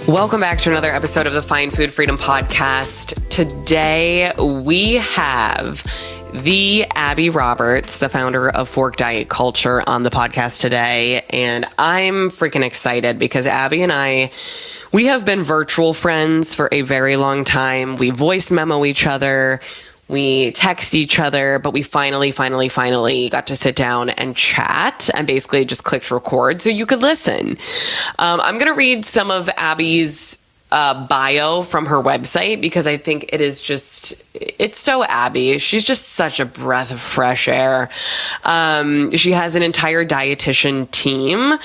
Welcome back to another episode of the Find Food Freedom Podcast. Today we have the Abbey Roberts, the founder of Fork Diet Culture, on the podcast today. And I'm freaking excited because Abby and we have been virtual friends for a very long time. We voice memo each other. We text each other, but we finally got to sit down and chat and basically just clicked record so you could listen. I'm going to read some of Abby's bio from her website because I think it's so Abby. She's just such a breath of fresh air. She has an entire dietitian team.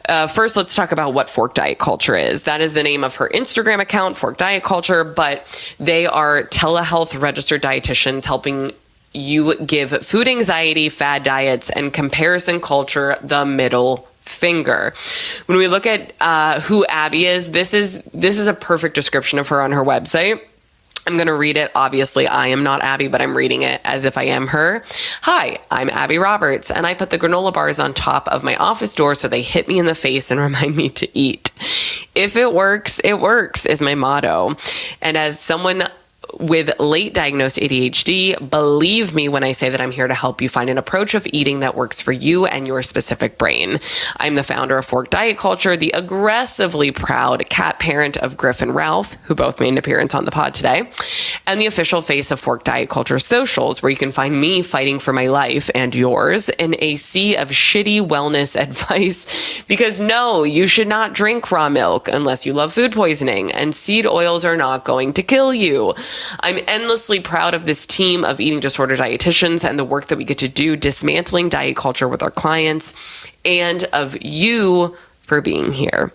First, let's talk about what Fork Diet Culture is. That is the name of her Instagram account, Fork Diet Culture, but they are telehealth registered dietitians helping you give food anxiety, fad diets, and comparison culture the middle finger. When we look at who Abby is, this is a perfect description of her on her website. I'm going to read it. Obviously, I am not Abby, but I'm reading it as if I am her. Hi, I'm Abbey Roberts, and I put the granola bars on top of my office door so they hit me in the face and remind me to eat. If it works is my motto. And as someone with late diagnosed ADHD, believe me when I say that I'm here to help you find an approach of eating that works for you and your specific brain. I'm the founder of Fork Diet Culture, the aggressively proud cat parent of Griff and Ralph, who both made an appearance on the pod today, and the official face of Fork Diet Culture socials, where you can find me fighting for my life and yours in a sea of shitty wellness advice. Because no, you should not drink raw milk unless you love food poisoning, and seed oils are not going to kill you. I'm endlessly proud of this team of eating disorder dietitians and the work that we get to do dismantling diet culture with our clients, and of you for being here.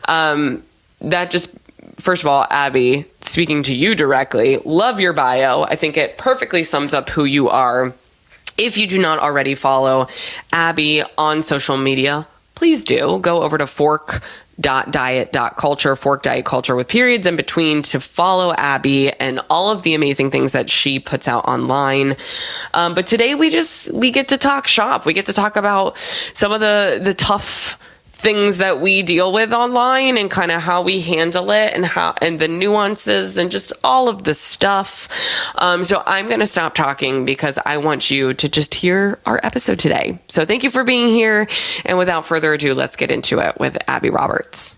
First of all, Abby, speaking to you directly, love your bio. I think it perfectly sums up who you are. If you do not already follow Abby on social media, please do. Go over to fork.diet.culture, Fork Diet Culture with periods in between, to follow Abby and all of the amazing things that she puts out online. But today we get to talk shop. We get to talk about some of the tough things that we deal with online and kind of how we handle it and the nuances and just all of the stuff. So I'm going to stop talking because I want you to just hear our episode today. So thank you for being here. And without further ado, let's get into it with Abbey Roberts.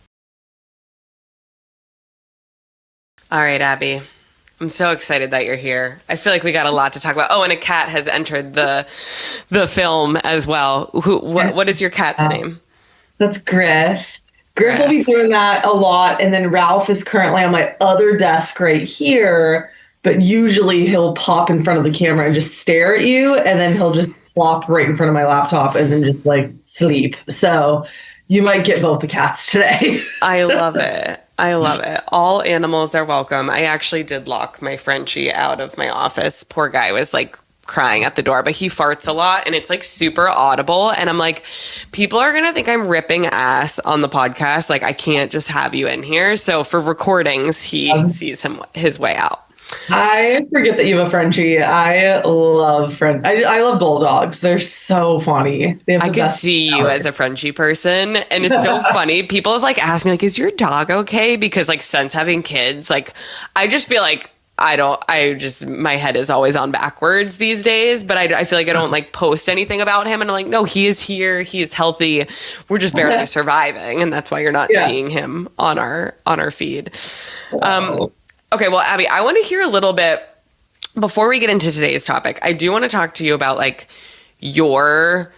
All right, Abby. I'm so excited that you're here. I feel like we got a lot to talk about. Oh, and a cat has entered the film as well. What is your cat's name? That's Griff. Griff will be doing that a lot. And then Ralph is currently on my other desk right here. But usually he'll pop in front of the camera and just stare at you. And then he'll just plop right in front of my laptop and then just sleep. So you might get both the cats today. I love it. All animals are welcome. I actually did lock my Frenchie out of my office. Poor guy was crying at the door, but he farts a lot and it's super audible. And I'm like, people are going to think I'm ripping ass on the podcast. I can't just have you in here. So for recordings, he sees his way out. I forget that you have a Frenchie. I love I love bulldogs. They're so funny. I could see you as a Frenchie person. And it's so funny. People have asked me, is your dog okay? Because since having kids, I just feel my head is always on backwards these days, but I feel like I don't post anything about him. And I'm like, no, he is here. He is healthy. We're just barely surviving. And that's why you're not seeing him on our feed. Wow. Okay. Well, Abby, I want to hear a little bit before we get into today's topic. I do want to talk to you about your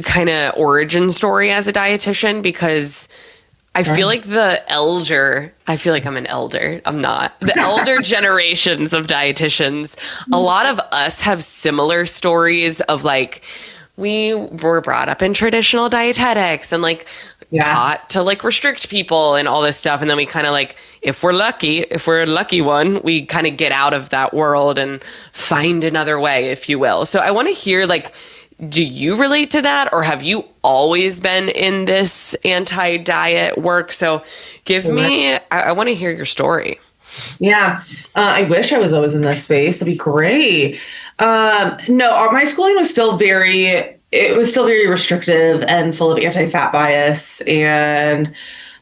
kind of origin story as a dietitian, because I feel like I'm an elder. I'm not. The elder generations of dietitians, a lot of us have similar stories of we were brought up in traditional dietetics and taught to restrict people and all this stuff. And then we kind of if we're a lucky one, we kind of get out of that world and find another way, if you will. So I want to hear do you relate to that, or have you always been in this anti-diet work? So I want to hear your story. Yeah. I wish I was always in this space. That'd be great. No, my schooling was still very restrictive and full of anti-fat bias. And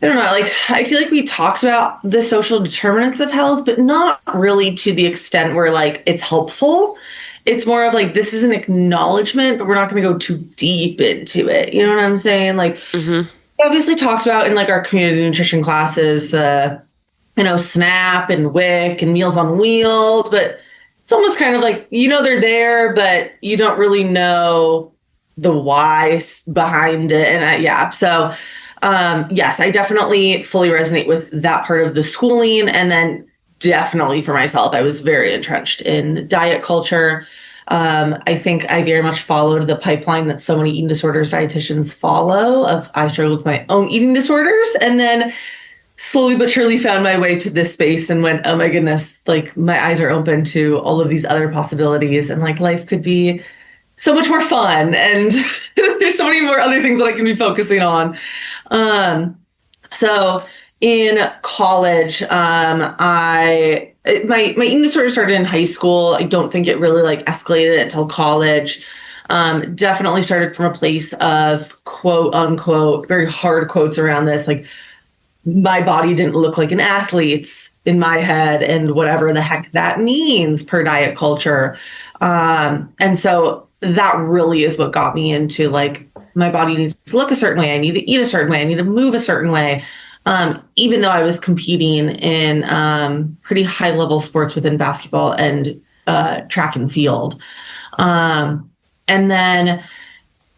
I don't know, like, I feel like we talked about the social determinants of health, but not really to the extent where like it's helpful. It's more of like, this is an acknowledgement, but we're not going to go too deep into it. You know what I'm saying? Like, we obviously talked about in like our community nutrition classes, the, SNAP and WIC and Meals on Wheels, but it's almost kind of like, they're there, but you don't really know the why behind it. And so yes, I definitely fully resonate with that part of the schooling. And then definitely for myself, I was very entrenched in diet culture. I think I very much followed the pipeline that so many eating disorders dietitians follow of I struggled with my own eating disorders and then slowly but surely found my way to this space and went, oh my goodness, like my eyes are open to all of these other possibilities and like life could be so much more fun. And there's so many more other things that I can be focusing on. So in college, my eating disorder started in high school. I don't think it really like escalated until college. Definitely started from a place of quote unquote, very hard quotes around this, like my body didn't look like an athlete's in my head and whatever the heck that means per diet culture. And so that really is what got me into like, my body needs to look a certain way. I need to eat a certain way. I need to move a certain way. Even though I was competing in pretty high level sports within basketball and track and field. And then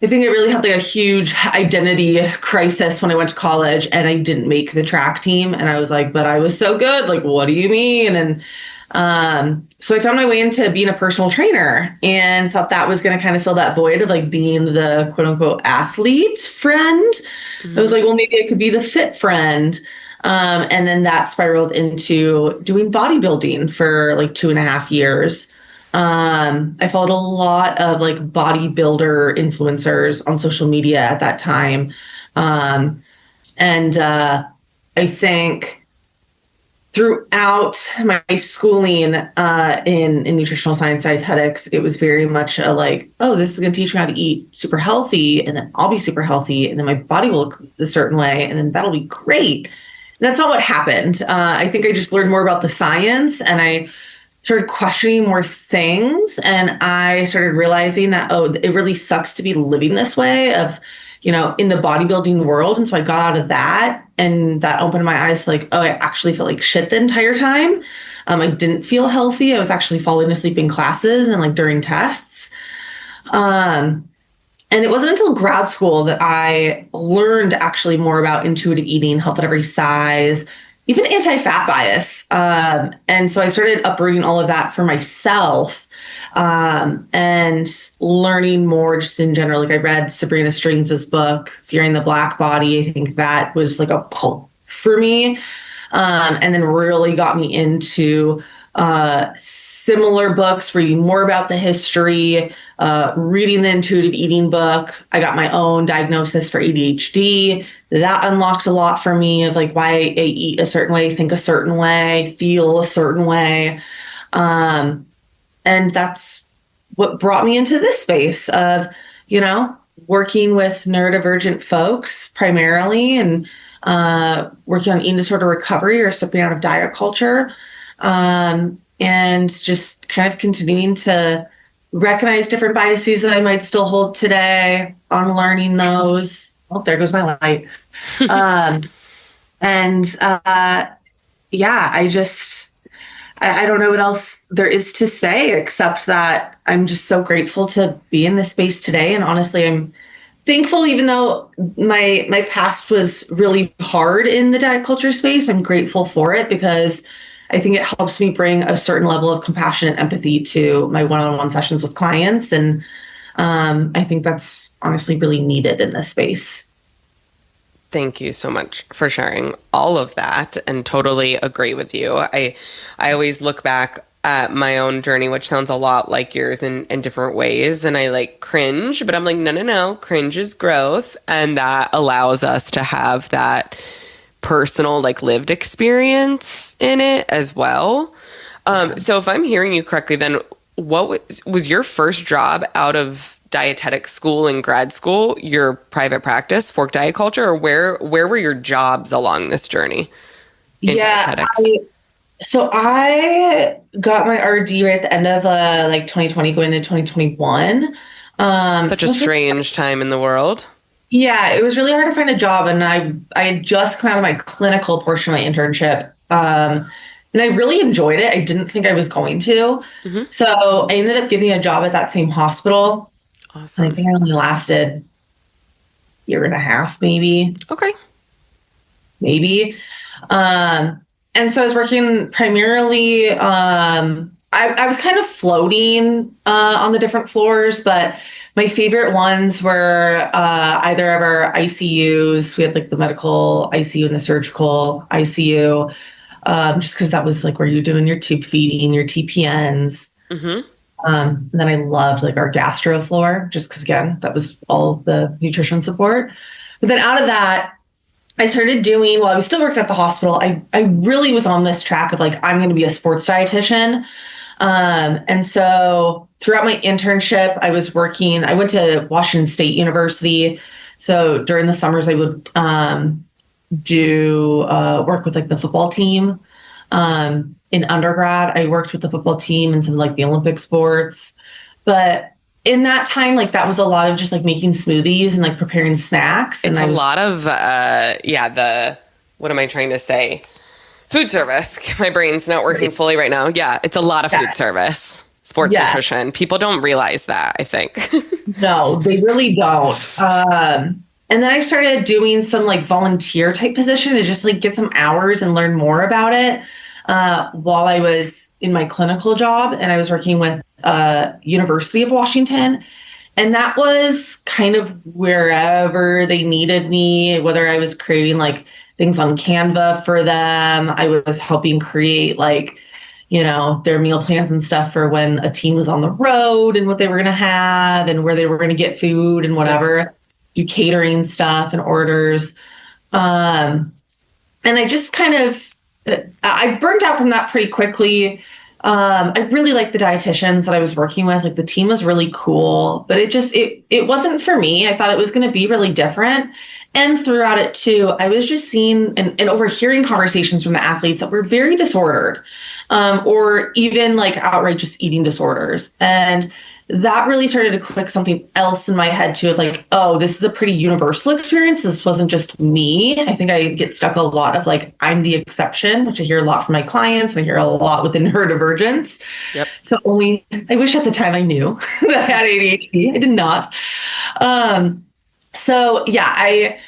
I think it really had like a huge identity crisis when I went to college and I didn't make the track team. And I was like, but I was so good. Like, what do you mean? And so I found my way into being a personal trainer and thought that was going to kind of fill that void of like being the quote unquote athlete friend. I was like, well, maybe I could be the fit friend. And then that spiraled into doing bodybuilding for like 2.5 years. I followed a lot of like bodybuilder influencers on social media at that time. And I think throughout my schooling in nutritional science dietetics, it was very much a like, oh, this is going to teach me how to eat super healthy, and then I'll be super healthy, and then my body will look a certain way, and then that'll be great. And that's not what happened. I think I just learned more about the science, and I started questioning more things, and I started realizing that, oh, it really sucks to be living this way of, in the bodybuilding world. And so I got out of that, and that opened my eyes to like, oh, I actually felt like shit the entire time. I didn't feel healthy. I was actually falling asleep in classes and like during tests. And it wasn't until grad school that I learned actually more about intuitive eating, health at every size, even anti-fat bias. And so I started uprooting all of that for myself and learning more just in general. Like I read Sabrina Strings' book, Fearing the Black Body. I think that was like a pull for me. And then really got me into similar books, reading more about the history, reading the intuitive eating book. I got my own diagnosis for ADHD. That unlocked a lot for me of like why I eat a certain way, think a certain way, feel a certain way. And that's what brought me into this space of, working with neurodivergent folks primarily and working on eating disorder recovery or stepping out of diet culture. And just kind of continuing to recognize different biases that I might still hold today, unlearning those. Oh, there goes my light. I don't know what else there is to say except that I'm just so grateful to be in this space today. And honestly, I'm thankful, even though my past was really hard in the diet culture space, I'm grateful for it because I think it helps me bring a certain level of compassion and empathy to my one-on-one sessions with clients. And I think that's honestly really needed in this space. Thank you so much for sharing all of that and totally agree with you. I always look back at my own journey, which sounds a lot like yours in different ways. And I like cringe, but I'm like, no, cringe is growth. And that allows us to have that personal, like lived experience in it as well. So if I'm hearing you correctly, then what was your first job out of dietetic school in grad school, your private practice, Fork Diet Culture, or where were your jobs along this journey in dietetics? So I got my RD right at the end of 2020, going into 2021. Such a strange time in the world. Yeah, it was really hard to find a job, and I had just come out of my clinical portion of my internship, and I really enjoyed it. I didn't think I was going to, so I ended up getting a job at that same hospital. Awesome. And I think I only lasted a year and a half, maybe. Okay. Maybe. And so I was working primarily, I was kind of floating on the different floors, but my favorite ones were either of our ICUs. We had like the medical ICU and the surgical ICU, just because that was like where you're doing your tube feeding, your TPNs. And then I loved like our gastro floor, just because again, that was all the nutrition support. But then out of that, I started doing, while I was still working at the hospital, I really was on this track of like, I'm going to be a sports dietitian. And so throughout my internship, I went to Washington State University. So during the summers, I would do work with like the football team. In undergrad, I worked with the football team and some like the Olympic sports. But in that time, like that was a lot of just like making smoothies and like preparing snacks. It's a lot of, what am I trying to say? Food service. My brain's not working fully right now. Yeah, it's a lot of food service, sports nutrition. People don't realize that, I think. No, they really don't. And then I started doing some like volunteer type position to just like get some hours and learn more about it while I was in my clinical job. And I was working with University of Washington. And that was kind of wherever they needed me, whether I was creating like things on Canva for them. I was helping create like, their meal plans and stuff for when a team was on the road and what they were going to have and where they were going to get food and whatever, do catering stuff and orders. And I just kind of, I burnt out from that pretty quickly. I really liked the dietitians that I was working with. Like the team was really cool, but it wasn't for me. I thought it was going to be really different. And throughout it too, I was just seeing and overhearing conversations from the athletes that were very disordered, or even like outright just eating disorders. And that really started to click something else in my head too, of like, oh, this is a pretty universal experience. This wasn't just me. I think I get stuck a lot of like, I'm the exception, which I hear a lot from my clients. I hear a lot within neurodivergence. Yep. So I wish at the time I knew that I had ADHD. I did not. So yeah,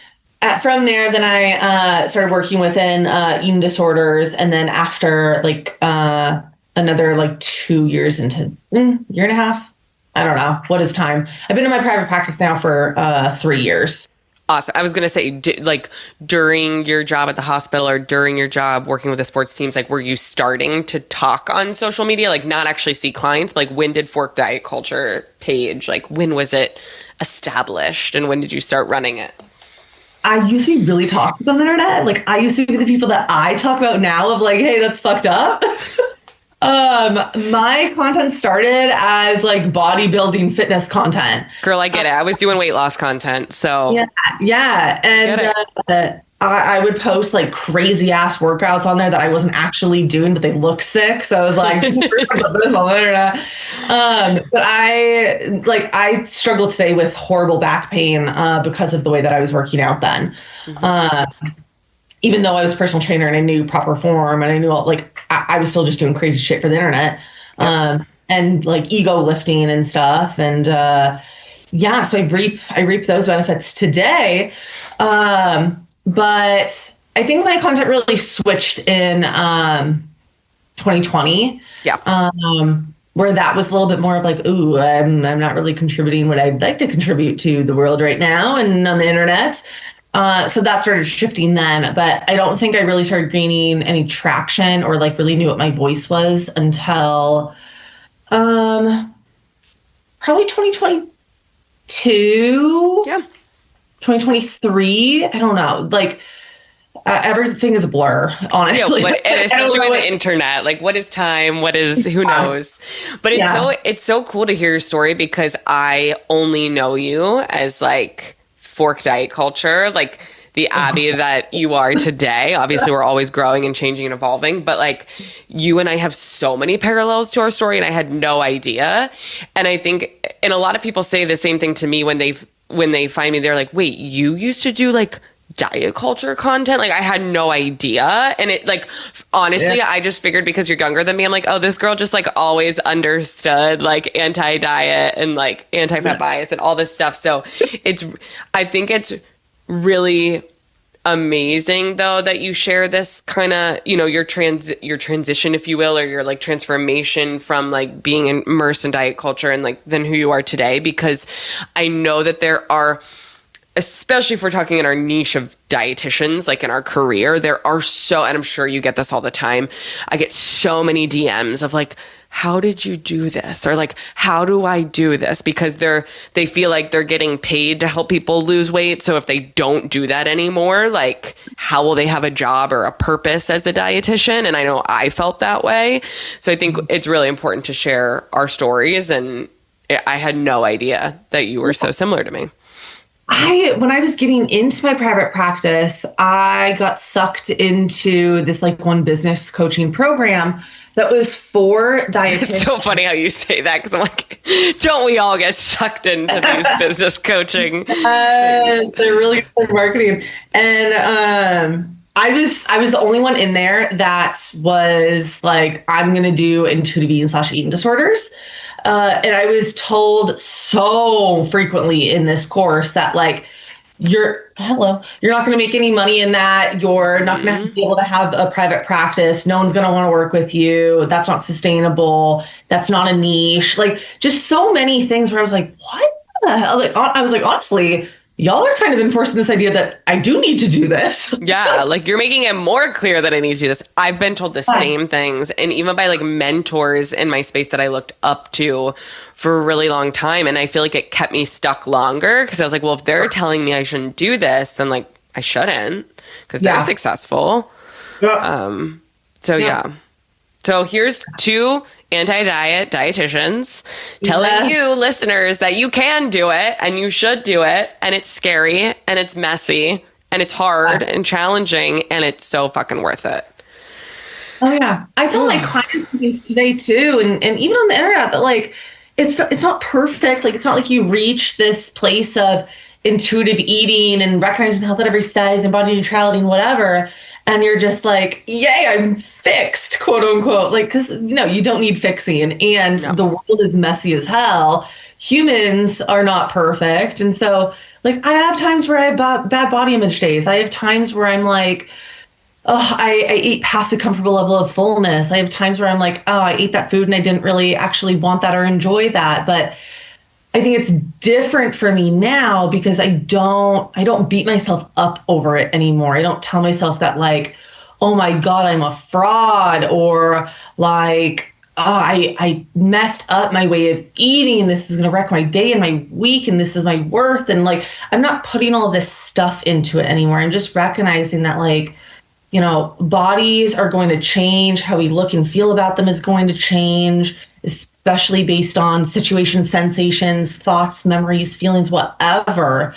from there, then I started working within eating disorders. And then after like another like 2 years into year and a half, I don't know. What is time? I've been in my private practice now for 3 years. Awesome. I was going to say, like during your job at the hospital or during your job working with the sports teams, like were you starting to talk on social media, like not actually see clients? Like when did Fork Diet Culture page, like when was it established and when did you start running it? I used to be really talkative on the internet. Like I used to be the people that I talk about now of like, hey, that's fucked up. My content started as like bodybuilding fitness content. Girl, I get it. I was doing weight loss content. So yeah. And I would post like crazy ass workouts on there that I wasn't actually doing, but they look sick. So I was like, this on the internet. But I struggle today with horrible back pain because of the way that I was working out then. Even though I was a personal trainer and I knew proper form and I knew I was still just doing crazy shit for the internet, and like ego lifting and stuff. And so I reap those benefits today. But I think my content really switched in 2020. Yeah. Where that was a little bit more of like, ooh, I'm not really contributing what I'd like to contribute to the world right now and on the internet. So that started shifting then, but I don't think I really started gaining any traction or like really knew what my voice was until probably 2022. 2023. I don't know. Like Everything is a blur, Yeah, honestly. and especially with the internet, like what is time? What is, who knows? But it's so cool to hear your story because I only know you as like fork diet culture, like the Abbey that you are today. Obviously, we're always growing and changing and evolving, but like you and I have so many parallels to our story, and I had no idea. And I think, and a lot of people say the same thing to me when they find me. They're like, "Wait, you used to do like diet culture content?" Like I had no idea. And it like, honestly, I just figured because you're younger than me, I'm like, oh, this girl just like always understood like anti-diet and like anti-fat bias and all this stuff. So I think it's really amazing though that you share this kind of, your transition, if you will, or your like transformation from like being immersed in diet culture and like then who you are today, because I know that there are, especially if we're talking in our niche of dietitians, like in our career, there are and I'm sure you get this all the time. I get so many DMs of like, how did you do this? Or like, how do I do this? Because they feel like they're getting paid to help people lose weight. So if they don't do that anymore, like how will they have a job or a purpose as a dietitian? And I know I felt that way. So I think it's really important to share our stories. And I had no idea that you were so similar to me. When I was getting into my private practice, I got sucked into this like one business coaching program that was for dietitians. It's so funny how you say that because I'm like, don't we all get sucked into these business coaching? They're really good for marketing. And I was the only one in there that was like, I'm going to do intuitive eating/eating disorders. And I was told so frequently in this course that like, you're not going to make any money in that. You're not going to be able to have a private practice. No one's going to want to work with you. That's not sustainable. That's not a niche. Like just so many things where I was like, what the hell? Like, I was like, honestly, y'all are kind of enforcing this idea that I do need to do this. Yeah, like you're making it more clear that I need to do this. I've been told the same things, and even by like mentors in my space that I looked up to for a really long time. And I feel like it kept me stuck longer because I was like, well, if they're telling me I shouldn't do this, then like I shouldn't because they're successful. So here's two anti-diet dietitians telling you listeners that you can do it and you should do it. And it's scary and it's messy and it's hard and challenging and it's so fucking worth it. Oh yeah. I tell my clients today too. And even on the internet that like, it's not perfect. Like, it's not like you reach this place of intuitive eating and recognizing health at every size and body neutrality and whatever. And you're just like, yay, I'm fixed, quote unquote. Like, because, you don't need fixing. And the world is messy as hell. Humans are not perfect. And so, like, I have times where I have bad body image days. I have times where I'm like, oh, I ate past a comfortable level of fullness. I have times where I'm like, oh, I ate that food and I didn't really actually want that or enjoy that. But I think it's different for me now because I don't beat myself up over it anymore. I don't tell myself that like, oh my God, I'm a fraud, or like, oh, I messed up my way of eating and this is going to wreck my day and my week and this is my worth. And like, I'm not putting all this stuff into it anymore. I'm just recognizing that like, bodies are going to change. How we look and feel about them is going to change, especially based on situations, sensations, thoughts, memories, feelings, whatever.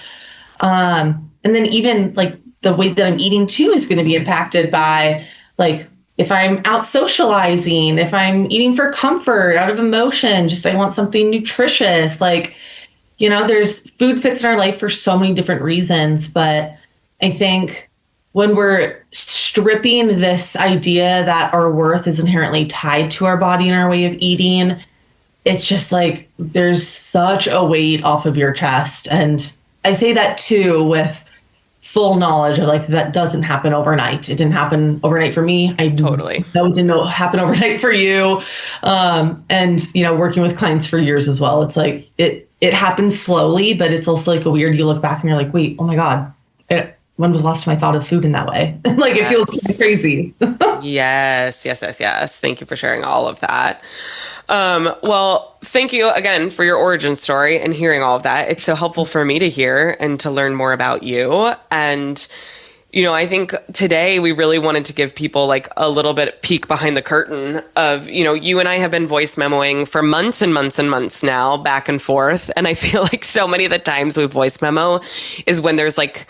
And then even like the way that I'm eating too is going to be impacted by like, if I'm out socializing, if I'm eating for comfort, out of emotion, just I want something nutritious. Like, there's food fits in our life for so many different reasons. But I think when we're stripping this idea that our worth is inherently tied to our body and our way of eating, it's just like there's such a weight off of your chest. And I say that too with full knowledge of like that doesn't happen overnight. It didn't happen overnight for me. I totally know it didn't happen overnight for you. And working with clients for years as well. It's like it happens slowly, but it's also like a weird, you look back and you're like, wait, oh my God, when was the last time I thought of food in that way? Like it feels crazy. Yes. Thank you for sharing all of that. Well, thank you again for your origin story and hearing all of that. It's so helpful for me to hear and to learn more about you. And, I think today we really wanted to give people like a little bit peek behind the curtain of, you and I have been voice memoing for months and months and months now, back and forth. And I feel like so many of the times we voice memo is when there's like,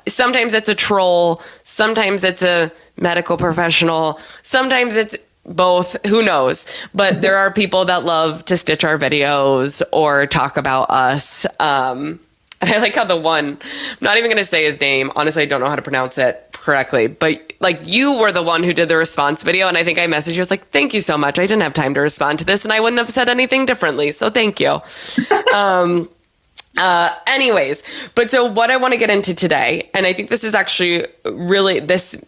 sometimes it's a troll, sometimes it's a medical professional, sometimes it's both, who knows? But there are people that love to stitch our videos or talk about us. And I like how I'm not even going to say his name. Honestly, I don't know how to pronounce it correctly. But like, you were the one who did the response video. And I think I messaged you. I was like, thank you so much. I didn't have time to respond to this and I wouldn't have said anything differently. So thank you. Anyways, but so what I want to get into today, and I think this is actually this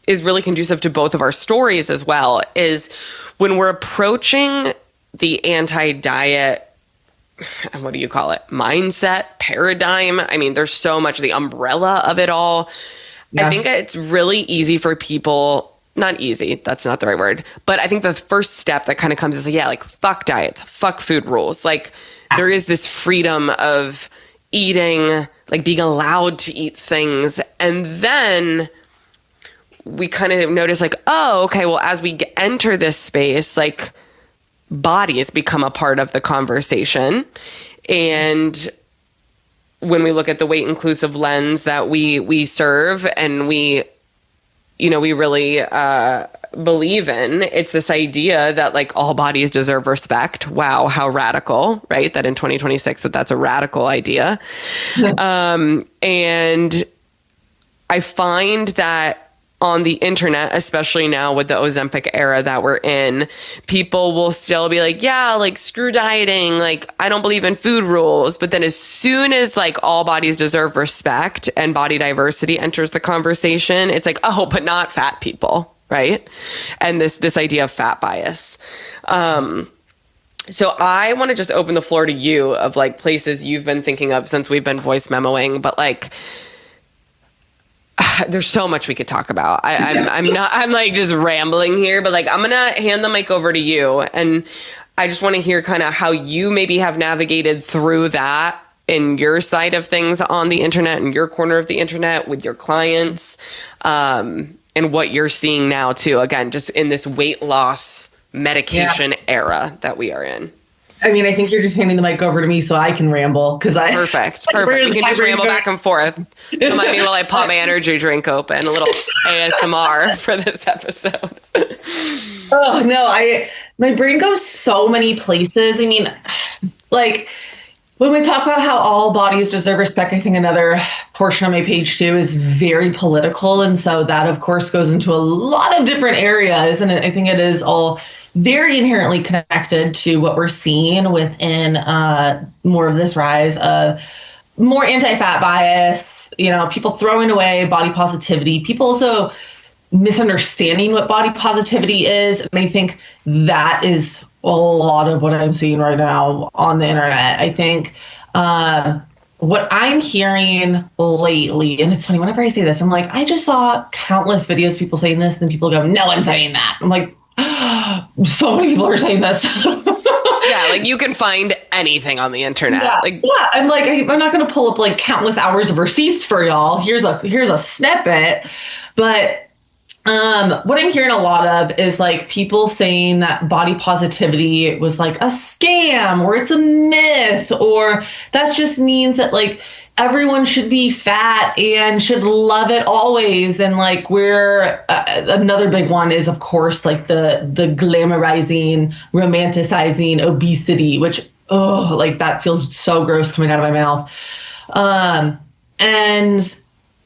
is really conducive to both of our stories as well, is when we're approaching the anti-diet, what do you call it? Mindset, paradigm. I mean, there's so much, the umbrella of it all. Yeah. I think it's really easy for people, not easy, that's not the right word, but I think the first step that kind of comes is like, fuck diets, fuck food rules. Like, there is this freedom of eating, like being allowed to eat things. And then we kind of notice like, oh, okay, well, as we enter this space, like, bodies become a part of the conversation. And when we look at the weight inclusive lens that we serve and we really believe in, it's this idea that like all bodies deserve respect. Wow, how radical, right? That in 2026 that's a radical idea. And I find that on the internet, especially now with the Ozempic era that we're in, people will still be like, yeah, like screw dieting. Like, I don't believe in food rules. But then as soon as like all bodies deserve respect and body diversity enters the conversation, it's like, oh, but not fat people. Right. And this idea of fat bias. So I want to just open the floor to you of like places you've been thinking of since we've been voice memoing, but like, there's so much we could talk about. I'm like just rambling here, but like, I'm going to hand the mic over to you. And I just want to hear kind of how you maybe have navigated through that in your side of things on the internet, in your corner of the internet with your clients, and what you're seeing now too. Again, just in this weight loss medication era that we are in. I mean, I think you're just handing the mic over to me so I can ramble because Perfect. We can just ramble back and forth. Remind me while I pop my energy drink open. A little ASMR for this episode. Oh no, my brain goes so many places. I mean, like when we talk about how all bodies deserve respect, I think another portion of my page too is very political, and so that of course goes into a lot of different areas, and I think it is all very inherently connected to what we're seeing within more of this rise of more anti-fat bias, people throwing away body positivity, people also misunderstanding what body positivity is. And I think that is a lot of what I'm seeing right now on the internet. I think what I'm hearing lately, and it's funny, whenever I say this, I'm like, I just saw countless videos of people saying this, and people go, no one's saying that. I'm like, so many people are saying this. Yeah, like you can find anything on the internet. Yeah, I'm like, I'm not going to pull up like countless hours of receipts for y'all. Here's a snippet. But what I'm hearing a lot of is like people saying that body positivity was like a scam or it's a myth, or that just means that like everyone should be fat and should love it always. And like another big one is of course like the glamorizing, romanticizing obesity, which, like that feels so gross coming out of my mouth. And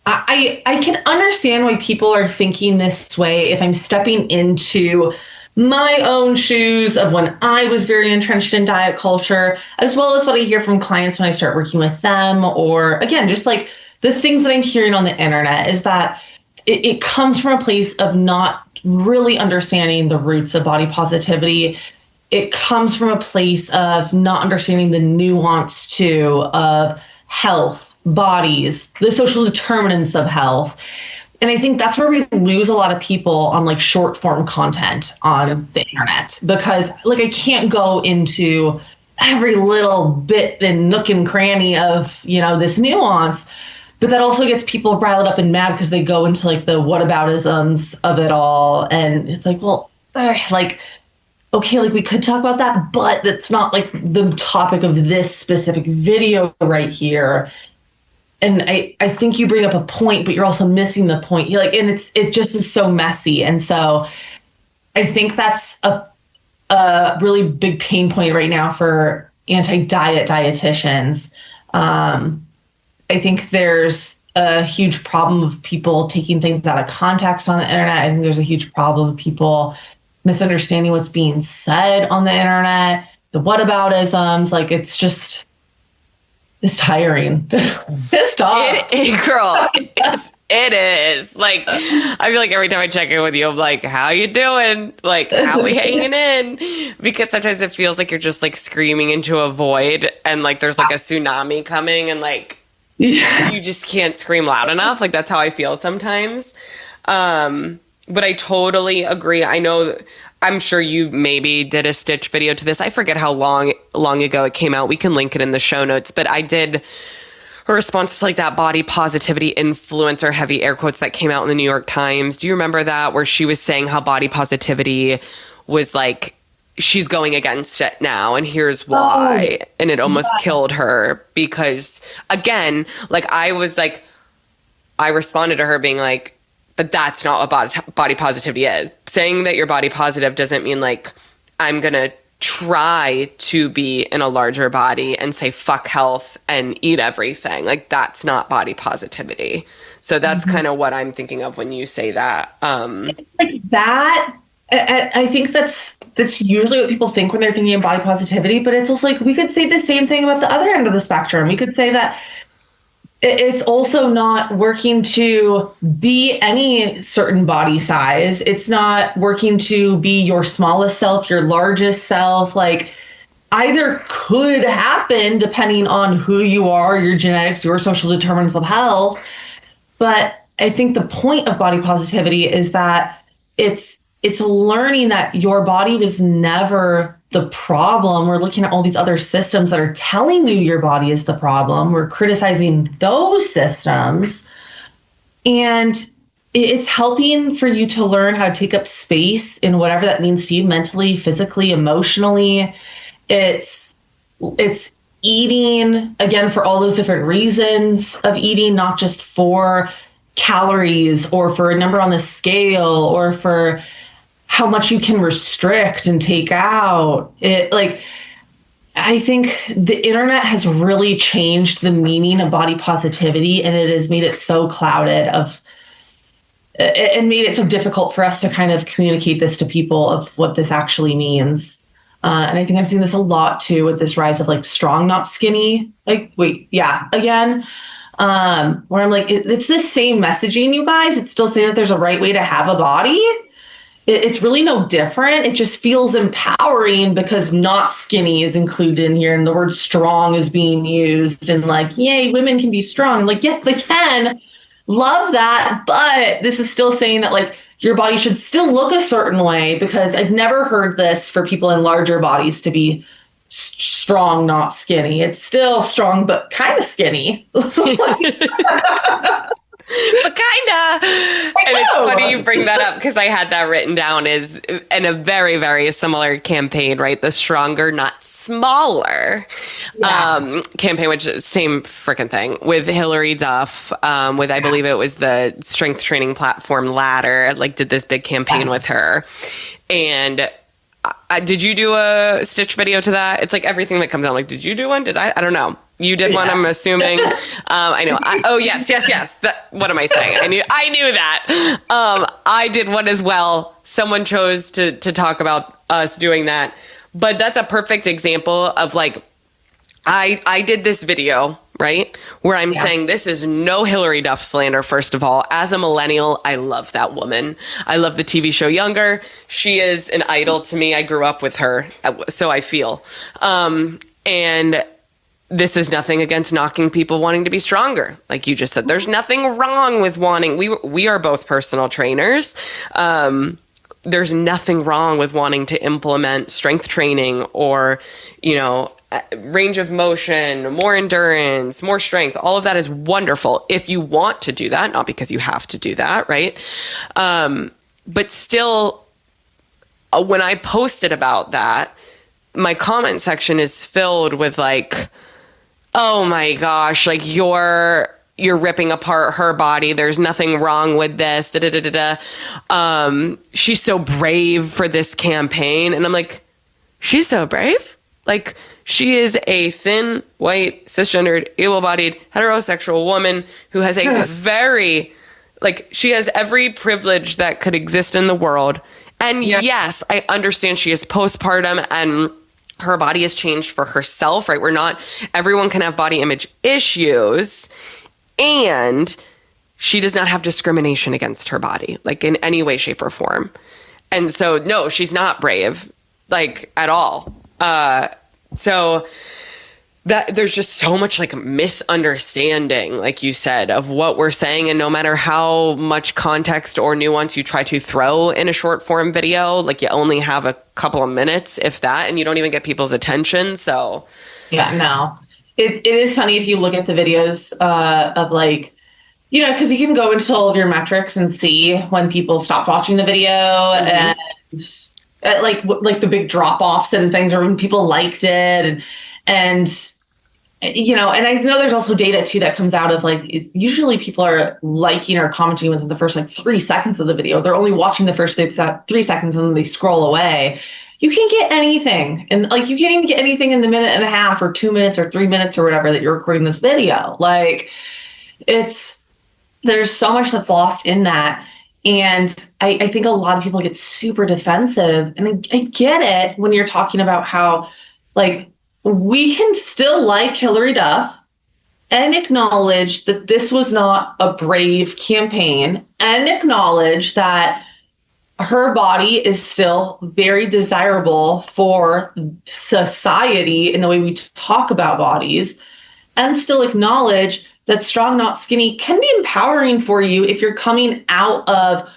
I can understand why people are thinking this way if I'm stepping into my own shoes of when I was very entrenched in diet culture, as well as what I hear from clients when I start working with them, or again, just like the things that I'm hearing on the internet is that it comes from a place of not really understanding the roots of body positivity. It comes from a place of not understanding the nuance too of health, bodies, the social determinants of health. And I think that's where we lose a lot of people on like short form content on the internet, because like I can't go into every little bit and nook and cranny of, this nuance. but that also gets people riled up and mad because they go into like the whataboutisms of it all. And it's like, well, like, okay, like we could talk about that, but that's not like the topic of this specific video right here. And I think you bring up a point, but you're also missing the point. You're like, and it just is so messy. And so I think that's a really big pain point right now for anti-diet dietitians. I think there's a huge problem of people taking things out of context on the internet. I think there's a huge problem of people misunderstanding what's being said on the internet, the whataboutisms. Like, it's tiring. It's tough. Girl, it is. Like, I feel like every time I check in with you, I'm like, how you doing? Like, how we hanging in? Because sometimes it feels like you're just like screaming into a void and like there's like a tsunami coming and like you just can't scream loud enough. Like, that's how I feel sometimes. But I totally agree. I'm sure you maybe did a Stitch video to this. I forget how long ago it came out. We can link it in the show notes. But I did a response to like that body positivity influencer, heavy air quotes, that came out in the New York Times. Do you remember that? Where she was saying how body positivity was like, she's going against it now, and here's why. Oh, and it almost killed her because, again, like I responded to her being like, but that's not what body positivity is. Saying that you're body positive doesn't mean like I'm going to try to be in a larger body and say fuck health and eat everything. Like, that's not body positivity. So that's kind of what I'm thinking of when you say that. Like that, I think that's usually what people think when they're thinking of body positivity, but it's also like we could say the same thing about the other end of the spectrum. We could say that it's also not working to be any certain body size. It's not working to be your smallest self, your largest self. Like, either could happen depending on who you are, your genetics, your social determinants of health. But I think the point of body positivity is that it's learning that your body was never the problem. We're looking at all these other systems that are telling you your body is the problem. We're criticizing those systems. And it's helping for you to learn how to take up space in whatever that means to you, mentally, physically, emotionally. It's eating, again, for all those different reasons of eating, not just for calories or for a number on the scale or for how much you can restrict and take out. I think the internet has really changed the meaning of body positivity, and it has made it so clouded and made it so difficult for us to kind of communicate this to people of what this actually means. And I think I've seen this a lot too with this rise of like strong, not skinny. Like, again, where I'm like, it's the same messaging, you guys. It's still saying that there's a right way to have a body. It's really no different. It just feels empowering because not skinny is included in here and the word strong is being used and like, yay, women can be strong. Like, yes, they can. Love that. But this is still saying that like your body should still look a certain way, because I've never heard this for people in larger bodies to be strong, not skinny. It's still strong, but kind of skinny. But kinda. And it's funny you bring that up because I had that written down as in a very, very similar campaign, right? The Stronger, Not Smaller campaign, which is same freaking thing with Hillary Duff, with I believe it was the strength training platform Ladder, like did this big campaign with her. And did you do a Stitch video to that? It's like everything that comes out. Like, did you do one? Did I? I don't know. You did one, I'm assuming. I know. Yes. What am I saying? I knew that. I did one as well. Someone chose to talk about us doing that. But that's a perfect example of like, I did this video, right? Where I'm saying this is no Hillary Duff slander, first of all. As a millennial, I love that woman. I love the TV show Younger. She is an idol to me. I grew up with her, so I feel. And this is nothing against knocking people wanting to be stronger. Like you just said, there's nothing wrong with wanting, we are both personal trainers. There's nothing wrong with wanting to implement strength training or, range of motion, more endurance, more strength. All of that is wonderful if you want to do that, not because you have to do that, right? But still, when I posted about that, my comment section is filled with like, oh my gosh, like you're ripping apart her body. There's nothing wrong with this. Da, da, da, da, da. She's so brave for this campaign. And I'm like, she's so brave? Like, she is a thin, white, cisgendered, able-bodied, heterosexual woman who has a very, like, she has every privilege that could exist in the world. And yes, I understand she is postpartum and her body has changed for herself, right? Everyone can have body image issues. And she does not have discrimination against her body, like in any way, shape, or form. And so, no, she's not brave, like at all. So that there's just so much like misunderstanding, like you said, of what we're saying. And no matter how much context or nuance you try to throw in a short form video, like you only have a couple of minutes, if that, and you don't even get people's attention. So yeah, no. It is funny if you look at the videos of like, you know, because you can go into all of your metrics and see when people stopped watching the video and like the big drop offs and things, or when people liked it and you know, and I know there's also data too that comes out of like usually people are liking or commenting within the first like 3 seconds of the video. They're only watching the first 3 seconds and then they scroll away. You can't get anything. And like, you can't even get anything in the minute and a half or 2 minutes or 3 minutes or whatever that you're recording this video. Like there's so much that's lost in that. And I think a lot of people get super defensive, and I get it when you're talking about how like we can still like Hillary Duff and acknowledge that this was not a brave campaign, and acknowledge that her body is still very desirable for society in the way we talk about bodies, and still acknowledge that strong, not skinny can be empowering for you if you're coming out of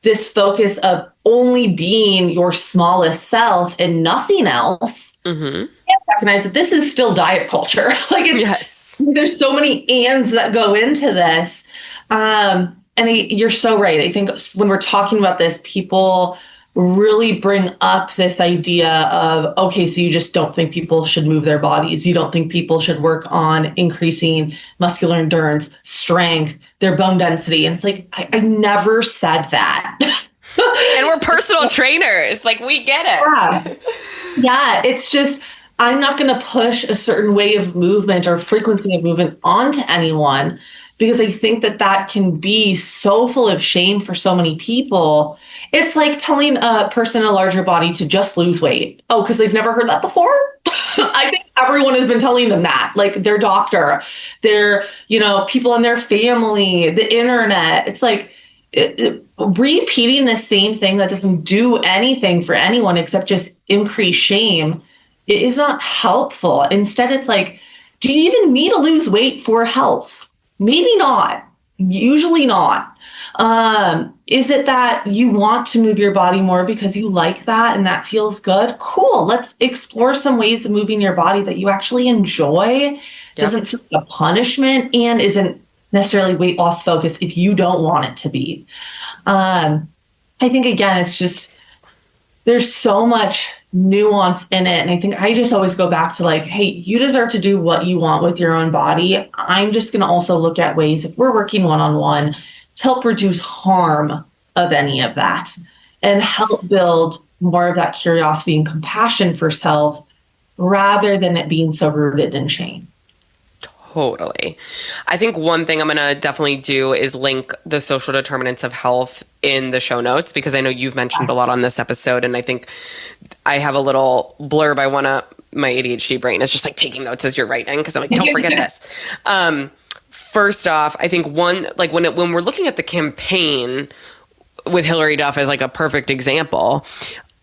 this focus of only being your smallest self and nothing else. Mm-hmm. And recognize that this is still diet culture. Like there's so many ands that go into this. And you're so right. I think when we're talking about this, people really bring up this idea of, okay, so you just don't think people should move their bodies. You don't think people should work on increasing muscular endurance, strength, their bone density. And it's like, I never said that. And we're personal trainers. Like, we get it. Yeah. It's just, I'm not going to push a certain way of movement or frequency of movement onto anyone, because I think that can be so full of shame for so many people. It's like telling a person in a larger body to just lose weight. Oh, because they've never heard that before? I think everyone has been telling them that, like their doctor, their, you know, people in their family, the internet. It's like repeating the same thing that doesn't do anything for anyone except just increase shame. It is not helpful. Instead, it's like, do you even need to lose weight for health? Maybe not. Usually not. Is it that you want to move your body more because you like that and that feels good? Cool. Let's explore some ways of moving your body that you actually enjoy, doesn't feel like a punishment, and isn't necessarily weight loss focused if you don't want it to be. I think, again, it's just, there's so much nuance in it. And I think I just always go back to like, hey, you deserve to do what you want with your own body. I'm just going to also look at ways, if we're working one-on-one, to help reduce harm of any of that and help build more of that curiosity and compassion for self rather than it being so rooted in shame. Totally. I think one thing I'm going to definitely do is link the social determinants of health in the show notes, because I know you've mentioned a lot on this episode. And I think I have a little blurb I want to, my ADHD brain is just like taking notes as you're writing, because I'm like, don't forget this. First off, I think one, like when we're looking at the campaign with Hillary Duff as like a perfect example,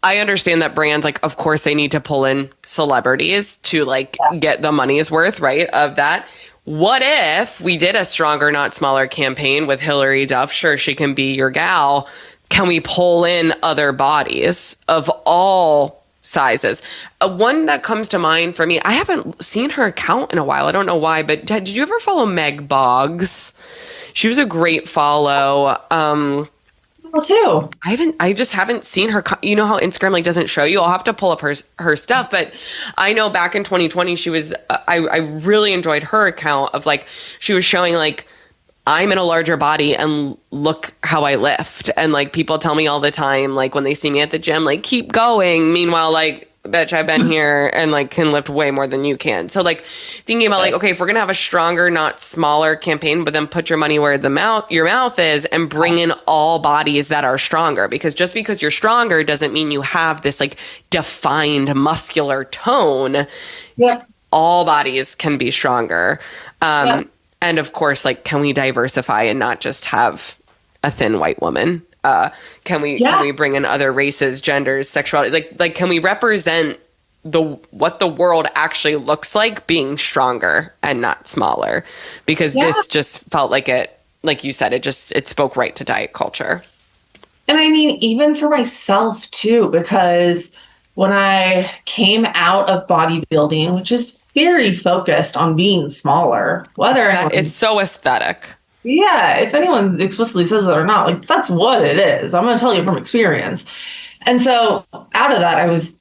I understand that brands, like, of course, they need to pull in celebrities to like get the money's worth, right, of that. What if we did a stronger, not smaller campaign with Hillary Duff? Sure, she can be your gal. Can we pull in other bodies of all sizes. One that comes to mind for me, I haven't seen her account in a while. I don't know why, but did you ever follow Meg Boggs? She was a great follow. Too. I just haven't seen her. You know how Instagram like doesn't show you? I'll have to pull up her stuff. But I know back in 2020, she was, I really enjoyed her account of like, she was showing like, I'm in a larger body and look how I lift. And like people tell me all the time, like when they see me at the gym, like keep going. Meanwhile, like, bitch, I've been here and like can lift way more than you can. So like thinking about like, okay, if we're gonna have a stronger, not smaller campaign, but then put your money where your mouth is and bring in all bodies that are stronger, because just because you're stronger doesn't mean you have this like defined muscular tone. Yeah. All bodies can be stronger. And of course, like, can we diversify and not just have a thin white woman? Can we bring in other races, genders, sexualities? Like, can we represent what the world actually looks like being stronger and not smaller? Because this just felt like it, like you said, it spoke right to diet culture. And I mean, even for myself too, because when I came out of bodybuilding, which is very focused on being smaller, it's so aesthetic. Yeah, if anyone explicitly says it or not, like that's what it is. I'm going to tell you from experience. And so out of that,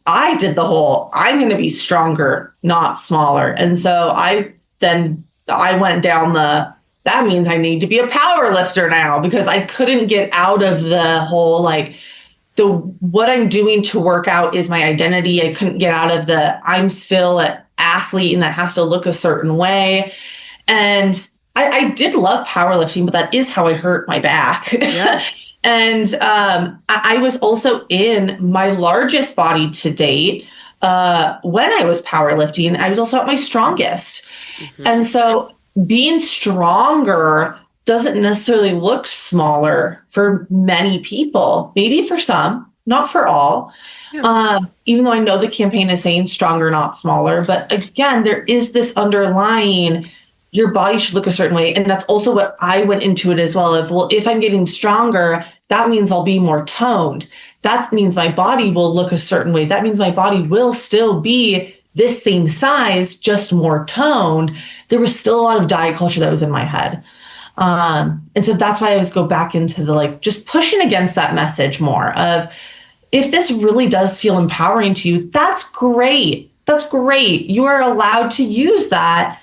I did the whole, I'm going to be stronger, not smaller. And so I went down that means I need to be a power lifter now, because I couldn't get out of the whole, like what I'm doing to work out is my identity. I couldn't get out of I'm still an athlete and that has to look a certain way. And I did love powerlifting, but that is how I hurt my back. Yeah. And I was also in my largest body to date when I was powerlifting. I was also at my strongest. Mm-hmm. And so being stronger doesn't necessarily look smaller for many people, maybe for some, not for all. Yeah. Even though I know the campaign is saying stronger, not smaller. But again, there is this underlying, your body should look a certain way. And that's also what I went into it as well of, well, if I'm getting stronger, that means I'll be more toned. That means my body will look a certain way. That means my body will still be this same size, just more toned. There was still a lot of diet culture that was in my head. And so that's why I always go back into just pushing against that message more of, if this really does feel empowering to you, that's great. That's great. You are allowed to use that.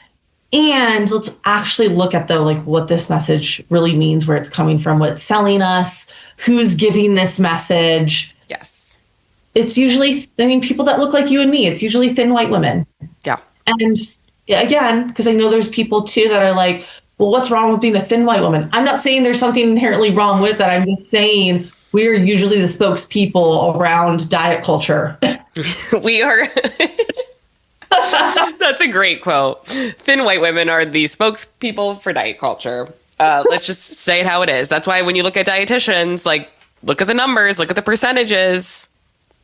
And let's actually look at what this message really means, where it's coming from, what it's selling us, who's giving this message. Yes. It's usually, people that look like you and me. It's usually thin white women. Yeah. And again, because I know there's people too that are like, well, what's wrong with being a thin white woman? I'm not saying there's something inherently wrong with that. I'm just saying we are usually the spokespeople around diet culture. We are. That's a great quote. Thin white women are the spokespeople for diet culture. Let's just say it how it is. That's why when you look at dietitians, look at the numbers, look at the percentages.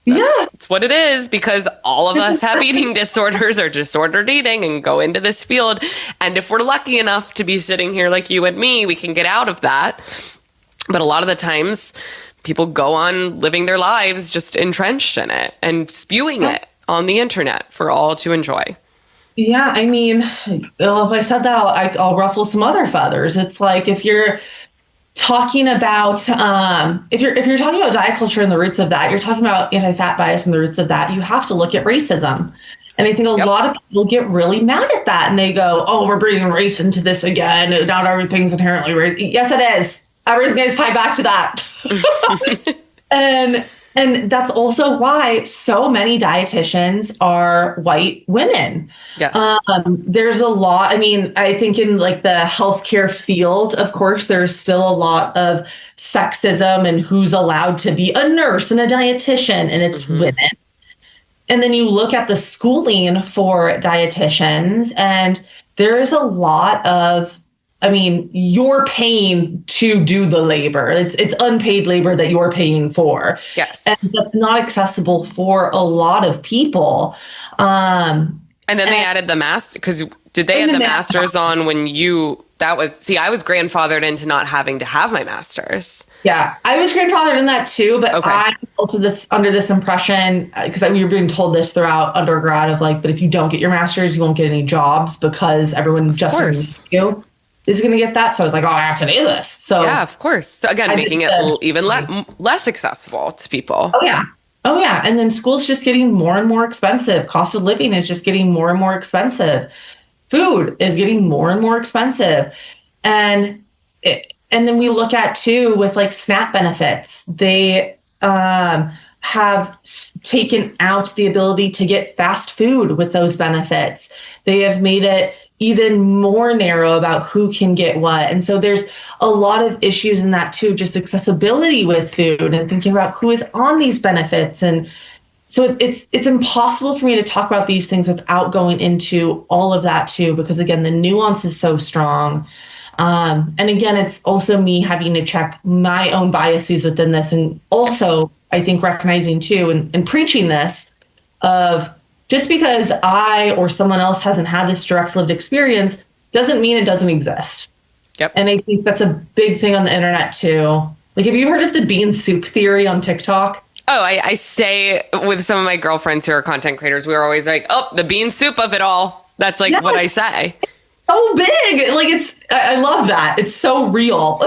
That's what it is, because all of us have eating disorders or disordered eating and go into this field. And if we're lucky enough to be sitting here like you and me, we can get out of that. But a lot of the times people go on living their lives just entrenched in it and spewing it on the internet for all to enjoy. Yeah, if I said that, I'll ruffle some other feathers. It's like if you're talking about if you're talking about diet culture and the roots of that, you're talking about anti-fat bias and the roots of that, you have to look at racism. And I think a lot of people get really mad at that, and they go, "Oh, we're bringing race into this again. Not everything's inherently race." Yes, it is. Everything is tied back to that. And that's also why so many dietitians are white women. Yes. There's a lot. I think in the healthcare field, of course, there's still a lot of sexism and who's allowed to be a nurse and a dietitian, and it's women. And then you look at the schooling for dietitians, and there is a lot of, you're paying to do the labor. It's unpaid labor that you're paying for. Yes. And that's not accessible for a lot of people. And then they added the master, because did they add the masters on when you I was grandfathered into not having to have my master's. Yeah, I was grandfathered in that too, but I'm also under this impression, because we were being told this throughout undergrad of like, but if you don't get your master's, you won't get any jobs because everyone just underneath you is going to get that. So I was like, oh, I have to do this. So yeah, of course. So again, making it even less accessible to people. Oh yeah. And then school's just getting more and more expensive. Cost of living is just getting more and more expensive. Food is getting more and more expensive. And then we look at too with like SNAP benefits. They have taken out the ability to get fast food with those benefits. They have made it even more narrow about who can get what. And so there's a lot of issues in that too, just accessibility with food and thinking about who is on these benefits. And so it's impossible for me to talk about these things without going into all of that too, because again, the nuance is so strong. And again, it's also me having to check my own biases within this. And also, I think recognizing too, and preaching this of just because I or someone else hasn't had this direct lived experience doesn't mean it doesn't exist. Yep. And I think that's a big thing on the internet too. Like, have you heard of the bean soup theory on TikTok? Oh, I say with some of my girlfriends who are content creators, we were always like, oh, the bean soup of it all. That's like what I say. So big. Like, I love that. It's so real.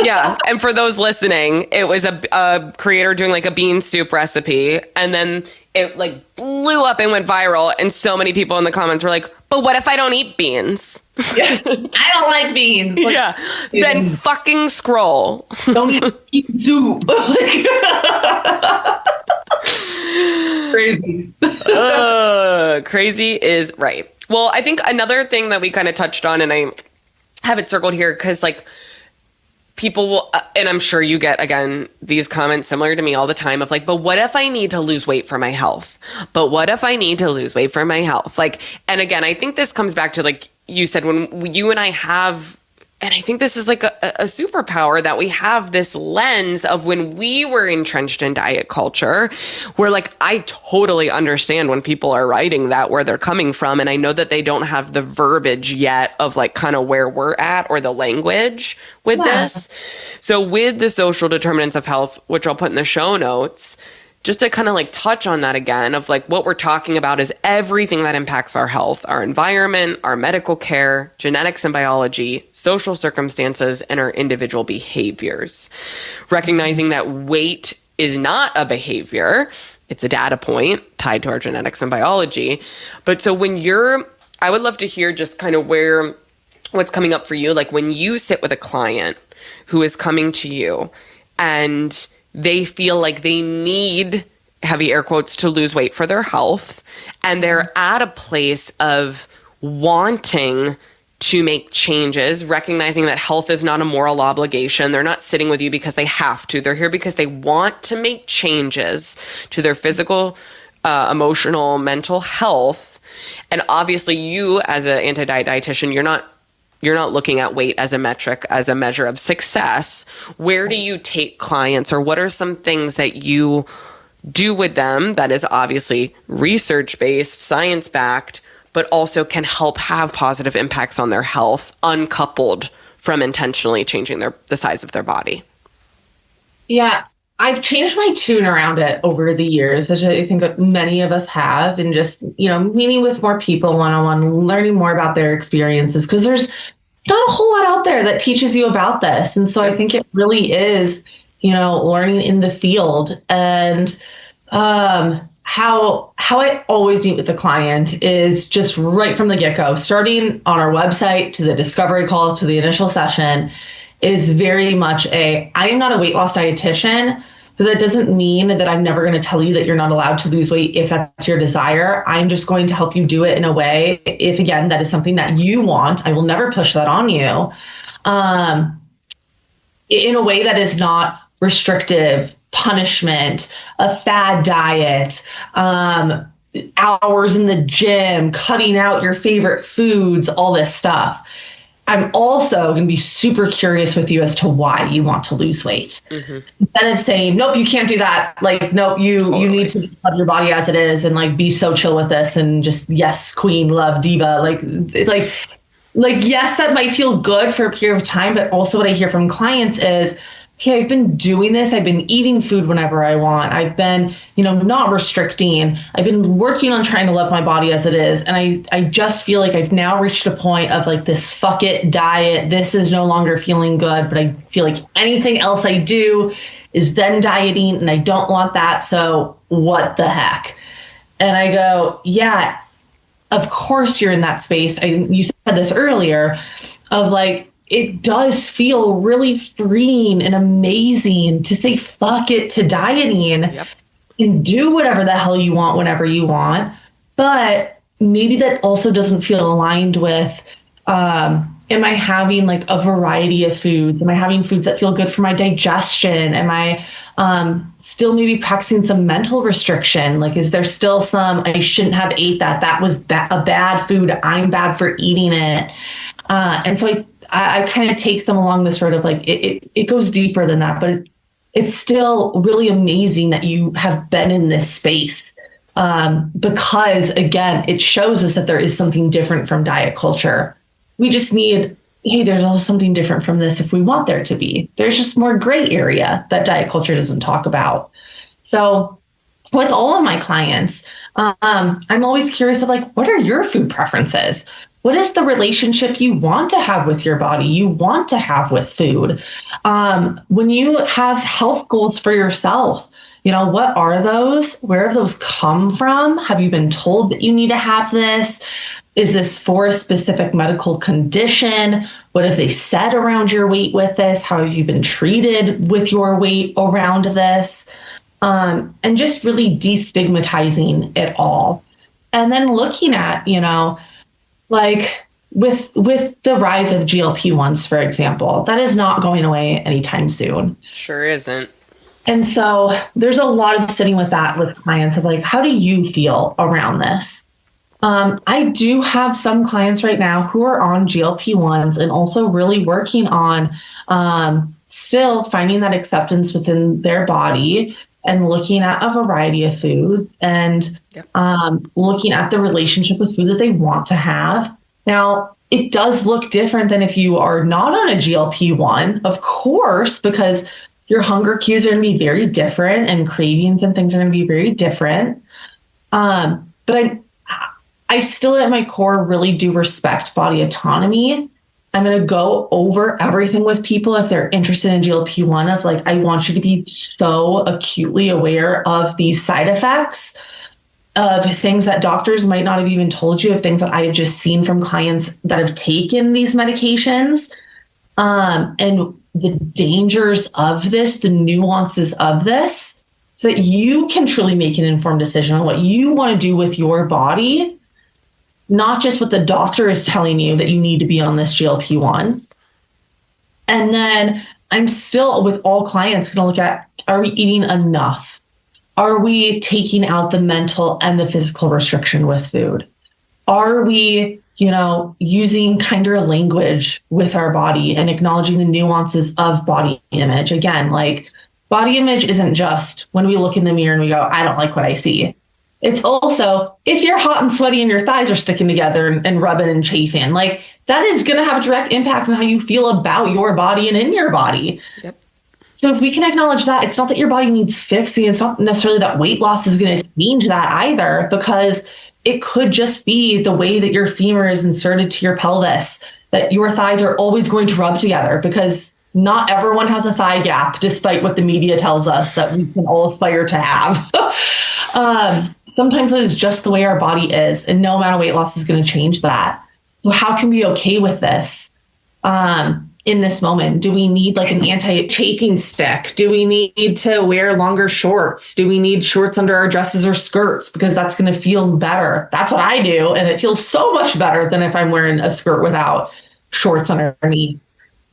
Yeah. And for those listening, it was a creator doing like a bean soup recipe. And then it like blew up and went viral. And so many people in the comments were like, but what if I don't eat beans? Yeah, I don't like beans. Like, yeah. Then fucking scroll. Don't eat soup. Crazy. Crazy is right. Well, I think another thing that we kind of touched on, and I have it circled here because like people will, and I'm sure you get, again, these comments similar to me all the time of like, but what if I need to lose weight for my health? But what if I need to lose weight for my health? Like, and again, I think this comes back to like you said, when you and I have, and I think this is like a superpower that we have this lens of when we were entrenched in diet culture, where like, I totally understand when people are writing that, where they're coming from. And I know that they don't have the verbiage yet of like kind of where we're at or the language with this. So with the social determinants of health, which I'll put in the show notes, just to kind of like touch on that again of like what we're talking about is everything that impacts our health, our environment, our medical care, genetics and biology, social circumstances, and our individual behaviors. Recognizing that weight is not a behavior, it's a data point tied to our genetics and biology. But so when I would love to hear just kind of what's coming up for you, like when you sit with a client who is coming to you and they feel like they need, heavy air quotes, to lose weight for their health. And they're at a place of wanting to make changes, recognizing that health is not a moral obligation. They're not sitting with you because they have to. They're here because they want to make changes to their physical, emotional, mental health. And obviously you as an anti-diet dietitian, you're not looking at weight as a metric, as a measure of success. Where do you take clients, or what are some things that you do with them that is obviously research-based, science-backed, but also can help have positive impacts on their health, uncoupled from intentionally changing the size of their body? Yeah, I've changed my tune around it over the years, as I think many of us have, and just, meeting with more people one-on-one, learning more about their experiences, because there's not a whole lot out there that teaches you about this. And so I think it really is, learning in the field. And how I always meet with the client is just right from the get-go, starting on our website to the discovery call to the initial session, is very much I am not a weight loss dietitian, but that doesn't mean that I'm never going to tell you that you're not allowed to lose weight if that's your desire. I'm just going to help you do it in a way, if again, that is something that you want. I will never push that on you, in a way that is not restrictive, punishment, a fad diet, hours in the gym, cutting out your favorite foods, all this stuff. I'm also going to be super curious with you as to why you want to lose weight. Mm-hmm. Instead of saying, nope, you can't do that. Like, nope, you need to just love your body as it is and like be so chill with this and just, yes, queen, love, diva. Like like, yes, that might feel good for a period of time, but also what I hear from clients is, hey, I've been doing this. I've been eating food whenever I want. I've been, not restricting. I've been working on trying to love my body as it is. And I just feel like I've now reached a point of like this fuck it diet. This is no longer feeling good, but I feel like anything else I do is then dieting and I don't want that. So what the heck? And I go, yeah, of course you're in that space. You said this earlier of like, it does feel really freeing and amazing to say fuck it to dieting and do whatever the hell you want whenever you want. But maybe that also doesn't feel aligned with, am I having like a variety of foods? Am I having foods that feel good for my digestion? Am I still maybe practicing some mental restriction? Like, is there still some, I shouldn't have ate that. That was a bad food. I'm bad for eating it. And so I kind of take them along this sort of like, it goes deeper than that, but it's still really amazing that you have been in this space. Because again, it shows us that there is something different from diet culture. We just need, hey, there's also something different from this if we want there to be. There's just more gray area that diet culture doesn't talk about. So with all of my clients, I'm always curious of like, what are your food preferences? What is the relationship you want to have with your body, you want to have with food? When you have health goals for yourself, what are those? Where have those come from? Have you been told that you need to have this? Is this for a specific medical condition? What have they said around your weight with this? How have you been treated with your weight around this? And just really destigmatizing it all. And then looking at, like with the rise of GLP-1s, for example, that is not going away anytime soon. Sure isn't. And so there's a lot of sitting with that with clients of like, how do you feel around this? I do have some clients right now who are on GLP-1s and also really working on still finding that acceptance within their body and looking at a variety of foods and looking at the relationship with food that they want to have. Now, it does look different than if you are not on a GLP-1, of course, because your hunger cues are going to be very different and cravings and things are going to be very different. But I still at my core really do respect body autonomy. I'm going to go over everything with people if they're interested in GLP-1 of like, I want you to be so acutely aware of these side effects of things that doctors might not have even told you, of things that I have just seen from clients that have taken these medications, and the dangers of this, the nuances of this, so that you can truly make an informed decision on what you want to do with your body. Not just what the doctor is telling you that you need to be on this GLP-1. And then I'm still with all clients going to look at, are we eating enough? Are we taking out the mental and the physical restriction with food? Are we, using kinder language with our body and acknowledging the nuances of body image? Again, like body image isn't just when we look in the mirror and we go, I don't like what I see. It's also, if you're hot and sweaty and your thighs are sticking together and rubbing and chafing, like that is going to have a direct impact on how you feel about your body and in your body. Yep. So if we can acknowledge that, it's not that your body needs fixing. It's not necessarily that weight loss is going to change that either, because it could just be the way that your femur is inserted to your pelvis, that your thighs are always going to rub together, because not everyone has a thigh gap, despite what the media tells us that we can all aspire to have. Sometimes it is just the way our body is, and no amount of weight loss is going to change that. So how can we be okay with this in this moment? Do we need like an anti-chafing stick? Do we need to wear longer shorts? Do we need shorts under our dresses or skirts? Because that's going to feel better. That's what I do. And it feels so much better than if I'm wearing a skirt without shorts underneath.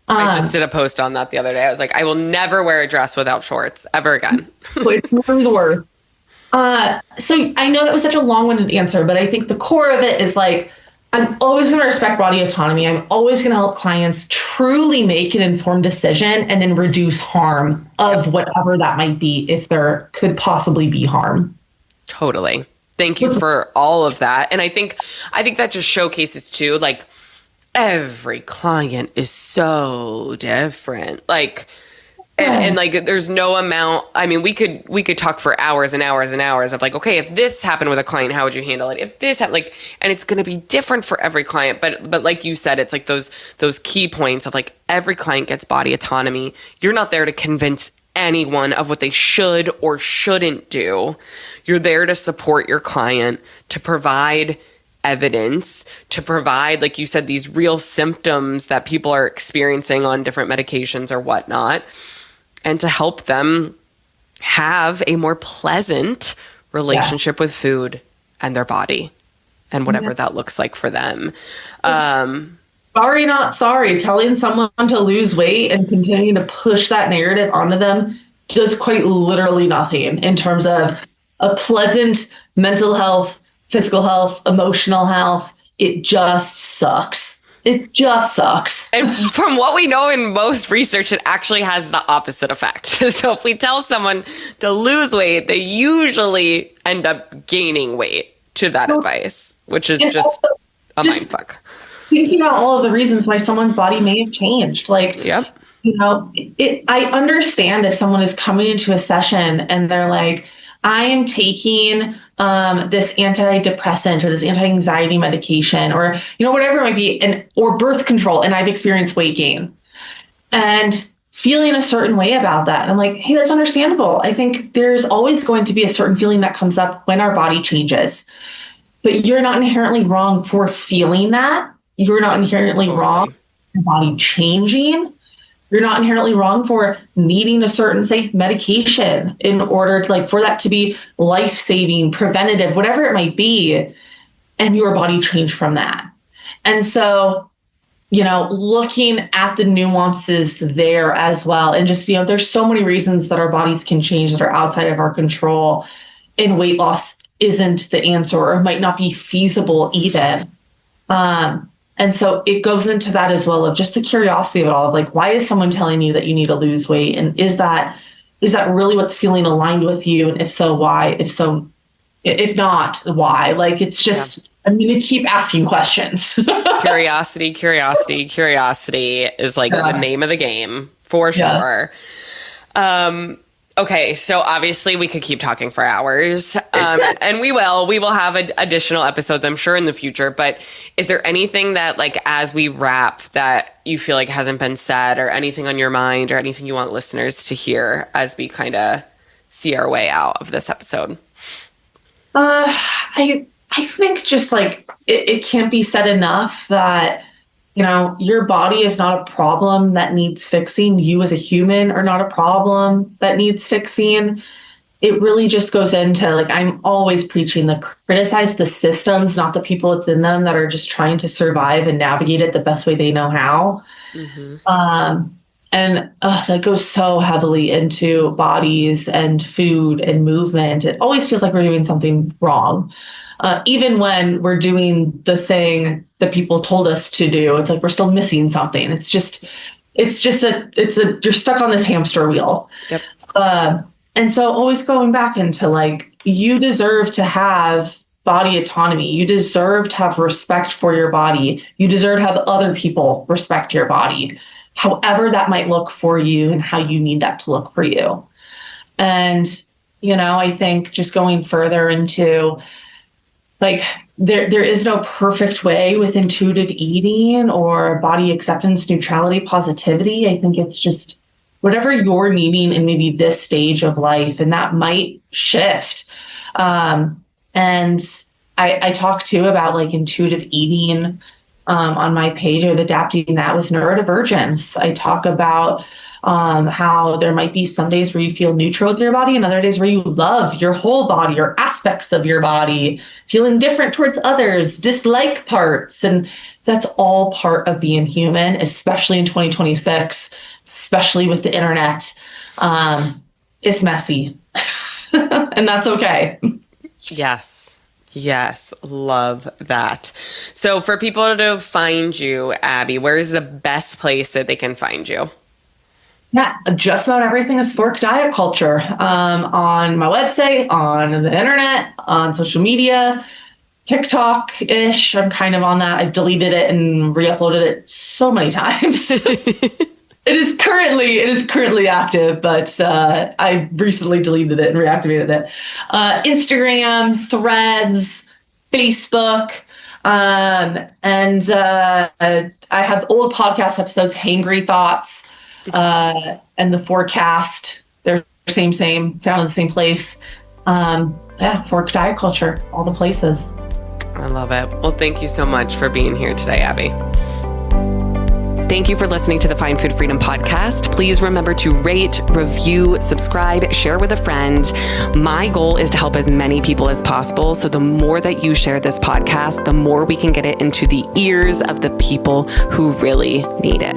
I just did a post on that the other day. I was like, I will never wear a dress without shorts ever again. It's never the worst. So I know that was such a long-winded answer, but I think the core of it is like, I'm always going to respect body autonomy. I'm always going to help clients truly make an informed decision and then reduce harm of whatever that might be, if there could possibly be harm. Totally. Thank you for all of that. And I think that just showcases too, like, every client is so different. Like, and like, there's no amount. I mean, we could talk for hours and hours and hours of like, okay, if this happened with a client, how would you handle it? If this happened, like, and it's going to be different for every client. But like you said, it's like those key points of like every client gets body autonomy. You're not there to convince anyone of what they should or shouldn't do. You're there to support your client, to provide evidence, to provide, like you said, these real symptoms that people are experiencing on different medications or whatnot, and to help them have a more pleasant relationship with food and their body and whatever that looks like for them. Sorry, not sorry. Telling someone to lose weight and continuing to push that narrative onto them does quite literally nothing in terms of a pleasant mental health, physical health, emotional health. It just sucks. It just sucks. And from what we know in most research, it actually has the opposite effect. So if we tell someone to lose weight, they usually end up gaining weight to that advice, which is just a mindfuck. Thinking about all of the reasons why someone's body may have changed. Like, yep. You know, I understand if someone is coming into a session and they're like, I am taking this antidepressant or this anti-anxiety medication or, you know, whatever it might be, or birth control, and I've experienced weight gain and feeling a certain way about that. And I'm like, hey, that's understandable. I think there's always going to be a certain feeling that comes up when our body changes, but you're not inherently wrong for feeling that. You're not inherently wrong for your body changing. You're not inherently wrong for needing a certain, say, medication in order to, like, for that to be life-saving, preventative, whatever it might be, and your body changed from that. And so, you know, looking at the nuances there as well, and just, you know, there's so many reasons that our bodies can change that are outside of our control, and weight loss isn't the answer or might not be feasible even. And so it goes into that as well, of just the curiosity of it all, of like, why is someone telling you that you need to lose weight? And is that really what's feeling aligned with you? And if so, why? If so, if not, why? Like, it's just, I'm going to keep asking questions. Curiosity is like the name of the game for sure. Okay, so obviously we could keep talking for hours, and we will have additional episodes, I'm sure, in the future. But is there anything that, like, as we wrap, that you feel like hasn't been said, or anything on your mind, or anything you want listeners to hear as we kind of see our way out of this episode? I think just like it can't be said enough that, you know, your body is not a problem that needs fixing. You as a human are not a problem that needs fixing. It really just goes into, like, I'm always preaching, the criticize the systems, not the people within them that are just trying to survive and navigate it the best way they know how. Mm-hmm. And that goes so heavily into bodies and food and movement. It always feels like we're doing something wrong. Even when we're doing the thing that people told us to do, it's like we're still missing something. It's you're stuck on this hamster wheel. Yep. And so always going back into, like, you deserve to have body autonomy. You deserve to have respect for your body. You deserve to have other people respect your body, however that might look for you and how you need that to look for you. And, you know, I think just going further into, like, there is no perfect way with intuitive eating or body acceptance, neutrality, positivity. I think it's just whatever you're needing in maybe this stage of life, and that might shift. And I talk too about, like, intuitive eating on my page, of adapting that with neurodivergence. I talk about how there might be some days where you feel neutral with your body and other days where you love your whole body or aspects of your body, feel indifferent towards others, dislike parts. And that's all part of being human, especially in 2026, especially with the internet. It's messy and that's okay. Yes. Love that. So for people to find you, Abby, where is the best place that they can find you? Yeah, just about everything is Fork Diet Culture, on my website, on the internet, on social media. TikTok-ish. I'm kind of on that. I've deleted it and re-uploaded it so many times. It is currently active, but I recently deleted it and reactivated it. Instagram, Threads, Facebook, and I have old podcast episodes, Hangry Thoughts, and The Forecast. They're same, found in the same place. Fork Diet Culture, all the places. I love it. Well, thank you so much for being here today, Abbey. Thank you for listening to the Find Food Freedom podcast. Please remember to rate, review, subscribe, share with a friend. My goal is to help as many people as possible. So the more that you share this podcast, the more we can get it into the ears of the people who really need it.